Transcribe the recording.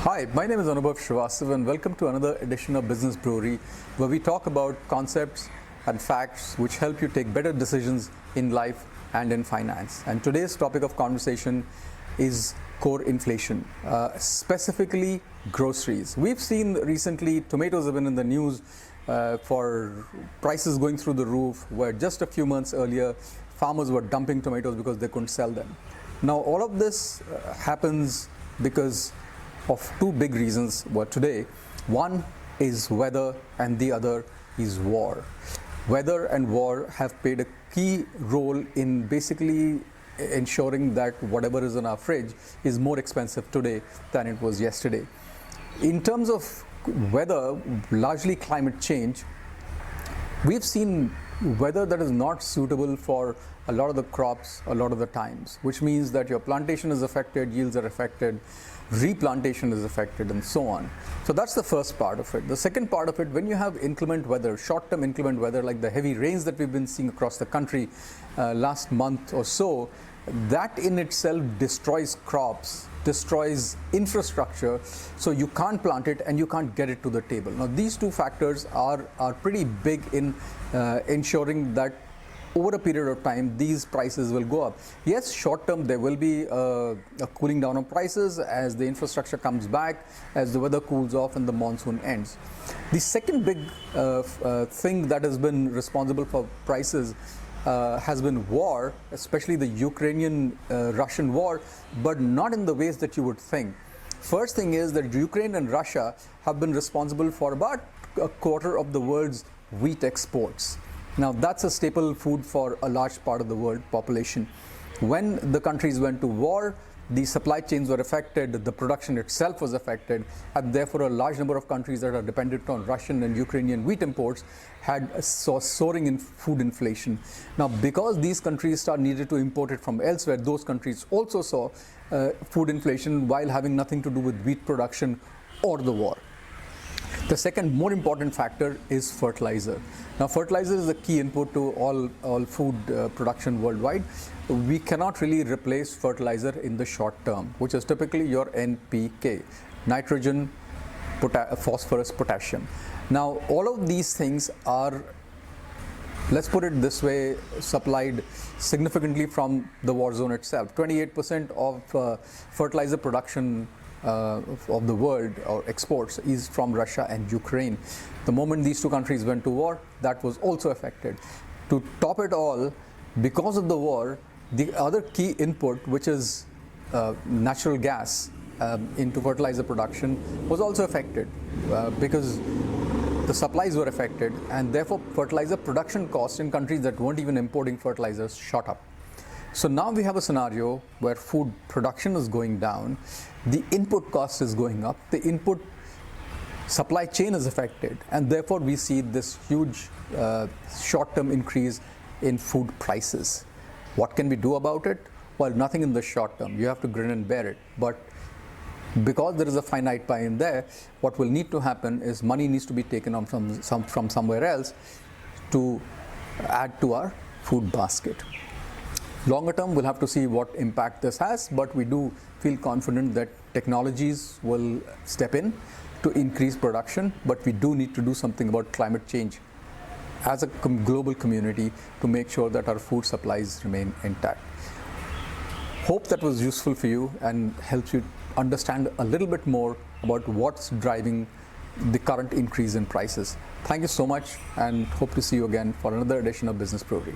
Hi, my name is Anubhav Srivastav and welcome to another edition of Business Brewery, where we talk about concepts and facts which help you take better decisions in life and in finance. And today's topic of conversation is core inflation, specifically groceries. We've seen recently tomatoes have been in the news for prices going through the roof, where just a few months earlier farmers were dumping tomatoes because they couldn't sell them. Now all of this happens because of two big reasons today. One is weather and the other is war. Weather and war have played a key role in basically ensuring that whatever is in our fridge is more expensive today than it was yesterday. In terms of weather, largely climate change, we've seen weather that is not suitable for a lot of the crops a lot of the times, which means that your plantation is affected, yields are affected, replantation is affected, and so on. So that's the first part of it. The second part of it, when you have inclement weather, short-term inclement weather like the heavy rains that we've been seeing across the country last month or so, that in itself destroys crops, destroys infrastructure, so you can't plant it and you can't get it to the table. Now these two factors are pretty big in ensuring that over a period of time these prices will go up. Yes, short term there will be a cooling down of prices as the infrastructure comes back, as the weather cools off and the monsoon ends. The second big thing that has been responsible for prices has been war, especially the Ukrainian-Russian war, but not in the ways that you would think. First thing is that Ukraine and Russia have been responsible for about a quarter of the world's wheat exports. Now that's a staple food for a large part of the world population. When the countries went to war, the supply chains were affected, the production itself was affected, and therefore a large number of countries that are dependent on Russian and Ukrainian wheat imports saw soaring in food inflation. Now because these countries needed to import it from elsewhere, those countries also saw food inflation while having nothing to do with wheat production or the war. The second more important factor is fertilizer. Now fertilizer is a key input to all food production worldwide. We cannot really replace fertilizer in the short term, which is typically your NPK, nitrogen, phosphorus, potassium. Now all of these things are, let's put it this way, supplied significantly from the war zone itself. 28% of fertilizer production of the world or exports is from Russia and Ukraine. The moment these two countries went to war, that was also affected. To top it all, because of the war, the other key input, which is natural gas into fertilizer production, was also affected because the supplies were affected, and therefore fertilizer production costs in countries that weren't even importing fertilizers shot up. So now we have a scenario where food production is going down, the input cost is going up, the input supply chain is affected, and therefore we see this huge short-term increase in food prices. What can we do about it? Well, nothing in the short term. You have to grin and bear it. But because there is a finite pie in there, what will need to happen is money needs to be taken on from somewhere else to add to our food basket. Longer term, we'll have to see what impact this has, but we do feel confident that technologies will step in to increase production, but we do need to do something about climate change as a global community to make sure that our food supplies remain intact. Hope that was useful for you and helps you understand a little bit more about what's driving the current increase in prices. Thank you so much, and hope to see you again for another edition of Business Brewery.